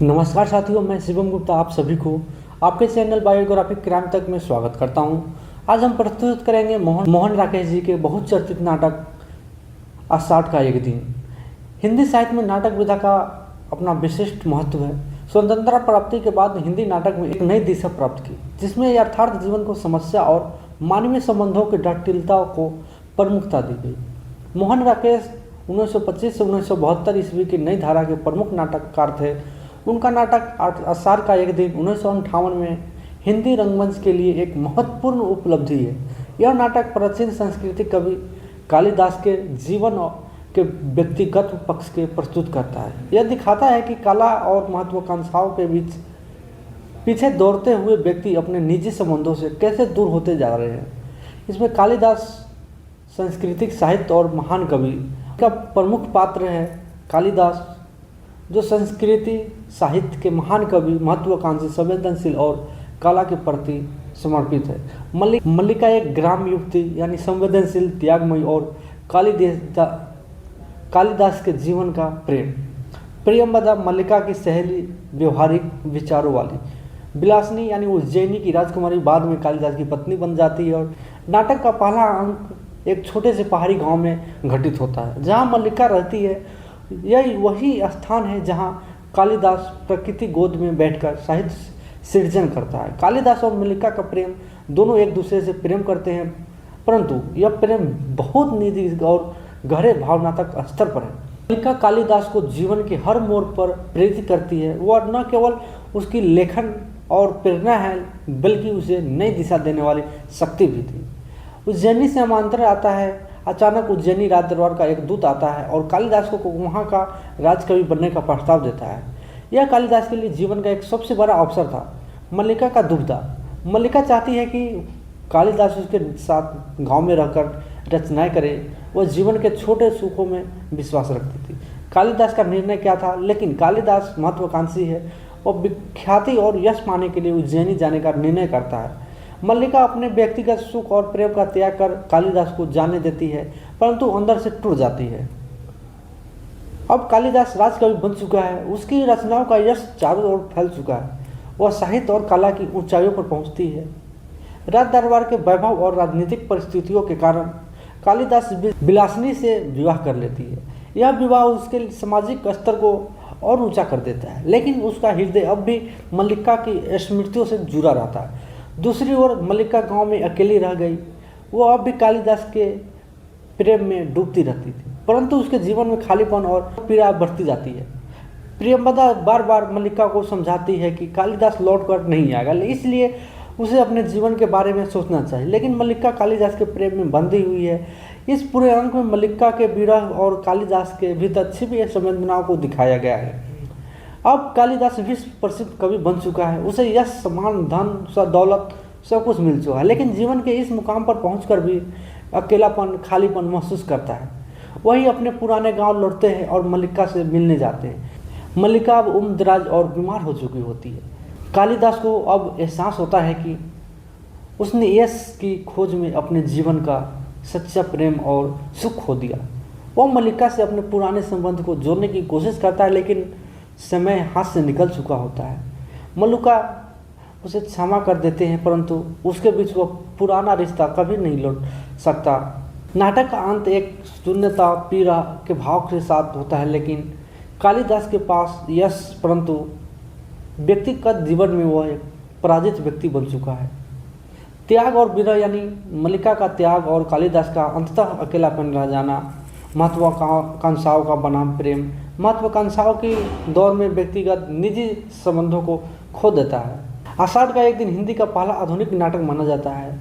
नमस्कार साथियों, मैं शिवम गुप्ता आप सभी को आपके चैनल बायोग्राफिक क्राइम तक में स्वागत करता हूं। आज हम प्रस्तुत करेंगे मोहन राकेश जी के बहुत चर्चित नाटक आषाढ़ का एक दिन। हिंदी साहित्य में नाटक विधा का अपना विशिष्ट महत्व है। स्वतंत्रता प्राप्ति के बाद हिंदी नाटक में एक नई दिशा प्राप्त की, जिसमें यथार्थ जीवन को समस्या और मानवीय संबंधों की जटिलता को प्रमुखता दी गई। मोहन राकेश 1925 से 1972 ईस्वी की नई धारा के प्रमुख नाटककार थे। उनका नाटक आषाढ़ का एक दिन 1958 में हिंदी रंगमंच के लिए एक महत्वपूर्ण उपलब्धि है। यह नाटक प्राचीन संस्कृति कवि कालिदास के जीवन के व्यक्तिगत पक्ष के प्रस्तुत करता है। यह दिखाता है कि कला और महत्वाकांक्षाओं के बीच पीछे दौड़ते हुए व्यक्ति अपने निजी संबंधों से कैसे दूर होते जा रहे हैं। इसमें कालिदास सांस्कृतिक साहित्य और महान कवि का प्रमुख पात्र है। कालिदास जो संस्कृति साहित्य के महान कवि, महत्वाकांक्षी, संवेदनशील और कला के प्रति समर्पित है। मल्लिका एक ग्राम युवती यानी संवेदनशील, त्यागमयी और कालिदास के जीवन का प्रियंवदा मल्लिका की सहेली, व्यवहारिक विचारों वाली विलासिनी यानी उज्जैनी की राजकुमारी बाद में कालिदास की पत्नी बन जाती है। और नाटक का पहला अंक एक छोटे से पहाड़ी गांव में घटित होता है, जहां मल्लिका रहती है। यह वही स्थान है जहां कालिदास प्रकृति गोद में बैठकर साहित्य सृजन करता है। कालिदास और मल्लिका का प्रेम, दोनों एक दूसरे से प्रेम करते हैं, परंतु यह प्रेम बहुत निजी और गहरे भावनात्मक स्तर पर है। मल्लिका कालिदास को जीवन के हर मोड़ पर प्रेरित करती है। वह न केवल उसकी लेखन और प्रेरणा है, बल्कि उसे नई दिशा देने वाली शक्ति भी थी। उज्जैनी से आमंत्रण आता है। अचानक उज्जैनी राज दरबार का एक दूत आता है और कालिदास को वहाँ का राजकवि बनने का प्रस्ताव देता है। यह कालिदास के लिए जीवन का एक सबसे बड़ा अवसर था। मल्लिका का दुविधा। मल्लिका चाहती है कि कालिदास उसके साथ गांव में रहकर रचनाएं करे। वह जीवन के छोटे सुखों में विश्वास रखती थी। कालिदास का निर्णय क्या था? लेकिन कालिदास महत्वाकांक्षी है और विख्याति और यश पाने के लिए उज्जैनी जाने का निर्णय करता है। मल्लिका अपने व्यक्तिगत सुख और प्रेम का त्याग कर कालिदास को जाने देती है, परंतु अंदर से टूट जाती है। अब कालिदास राजकवि बन चुका है। उसकी रचनाओं का यश चारों ओर फैल चुका है। वह साहित्य और कला की ऊंचाइयों पर पहुंचती है। राज दरबार के वैभव और राजनीतिक परिस्थितियों के कारण कालिदास विलासिनी से विवाह कर लेती है। यह विवाह उसके सामाजिक स्तर को और ऊंचा कर देता है, लेकिन उसका हृदय अब भी मल्लिका की स्मृतियों से जुड़ा रहता है। दूसरी ओर मल्लिका गांव में अकेली रह गई। वो अब भी कालिदास के प्रेम में डूबती रहती थी, परंतु उसके जीवन में खालीपन और पीड़ा बढ़ती जाती है। प्रियंवदा बार बार मल्लिका को समझाती है कि कालिदास लौट कर नहीं आएगा, इसलिए उसे अपने जीवन के बारे में सोचना चाहिए। लेकिन मल्लिका कालिदास के प्रेम में बंधी हुई है। इस पूरे अंक में मल्लिका के विरह और कालिदास के भीतर छिपी संवेदनाओं को दिखाया गया है। अब कालिदास विश्व प्रसिद्ध कवि बन चुका है। उसे यश, सम्मान, धन, दौलत सब कुछ मिल चुका है, लेकिन जीवन के इस मुकाम पर पहुंचकर भी अकेलापन, खालीपन महसूस करता है। वही अपने पुराने गांव लौटते हैं और मल्लिका से मिलने जाते हैं। मल्लिका अब उम्रदराज और बीमार हो चुकी होती है। कालिदास को अब एहसास होता है कि उसने यश की खोज में अपने जीवन का सच्चा प्रेम और सुख खो दिया। वह मल्लिका से अपने पुराने संबंध को जोड़ने की कोशिश करता है, लेकिन समय हाथ से निकल चुका होता है। मल्लिका उसे क्षमा कर देते हैं, परंतु उसके बीच वह पुराना रिश्ता कभी नहीं लौट सकता। नाटक का अंत एक शून्यता, पीड़ा के भाव के साथ होता है, लेकिन कालिदास के पास यश, परंतु व्यक्तिगत जीवन में वह एक पराजित व्यक्ति बन चुका है। त्याग और विरह यानी मल्लिका का त्याग और कालिदास का अंततः अकेलापन रह जाना, महत्वाकांक्षाओं का बनाम प्रेम, महत्वाकांक्षाओं की दौर में व्यक्तिगत निजी संबंधों को खो देता है। आषाढ़ का एक दिन हिंदी का पहला आधुनिक नाटक माना जाता है।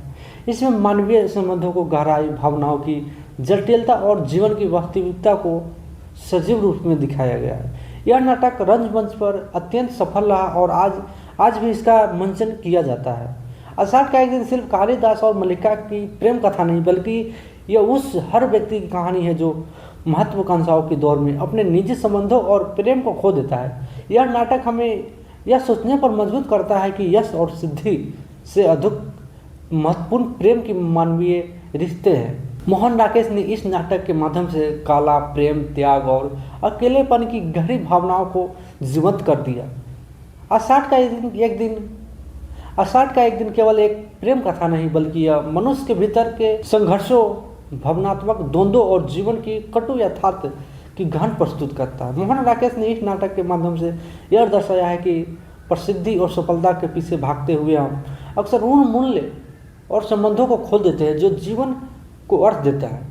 इसमें मानवीय संबंधों को गहराई, भावनाओं की जटिलता और जीवन की वास्तविकता को सजीव रूप में दिखाया गया है। यह नाटक रंगमंच पर अत्यंत सफल रहा और आज भी इसका मंचन किया जाता है। आषाढ़ का एक दिन सिर्फ कालिदास और मल्लिका की प्रेम कथा नहीं, बल्कि यह उस हर व्यक्ति की कहानी है जो महत्वाकांक्षाओं के दौर में अपने निजी संबंधों और प्रेम को खो देता है। यह नाटक हमें यह सोचने पर मजबूर करता है कि यश और सिद्धि से अधिक महत्वपूर्ण प्रेम की मानवीय रिश्ते हैं। मोहन राकेश ने इस नाटक के माध्यम से कला, प्रेम, त्याग और अकेलेपन की गहरी भावनाओं को जीवंत कर दिया। आषाढ़ का एक दिन केवल एक प्रेम कथा नहीं, बल्कि यह मनुष्य के भीतर के संघर्षों, भावनात्मक द्वंद्वों और जीवन की कटु यथार्थ की गहन प्रस्तुत करता है। मोहन राकेश ने इस नाटक के माध्यम से यह दर्शाया है कि प्रसिद्धि और सफलता के पीछे भागते हुए हम अक्सर उन मूल्य और संबंधों को खो देते हैं जो जीवन को अर्थ देता है।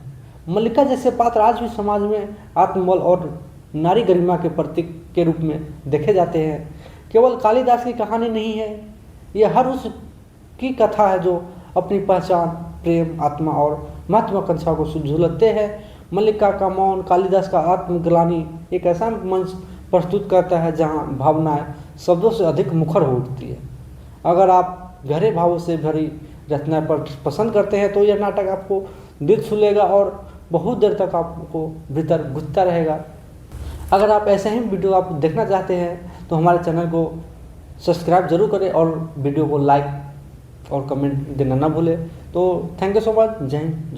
मल्लिका जैसे पात्र आज भी समाज में आत्मबल और नारी गरिमा के प्रतीक के रूप में देखे जाते हैं। केवल कालिदास की कहानी नहीं है, यह हर उस की कथा है जो अपनी पहचान, प्रेम, आत्मा और महत्वाकांक्षा को झुलसते हैं। मल्लिका का मौन, कालिदास का आत्मग्लानि एक ऐसा मंच प्रस्तुत करता है जहां भावनाएं शब्दों से अधिक मुखर हो उठती है। अगर आप गहरे भावों से भरी रचना पर पसंद करते हैं तो यह नाटक आपको दिल छू लेगा और बहुत देर तक आपको भीतर गुंजता रहेगा। अगर आप ऐसे ही वीडियो आप देखना चाहते हैं तो हमारे चैनल को सब्सक्राइब जरूर करें और वीडियो को लाइक और कमेंट देना ना भूलें। तो थैंक यू सो मच। जय हिंद।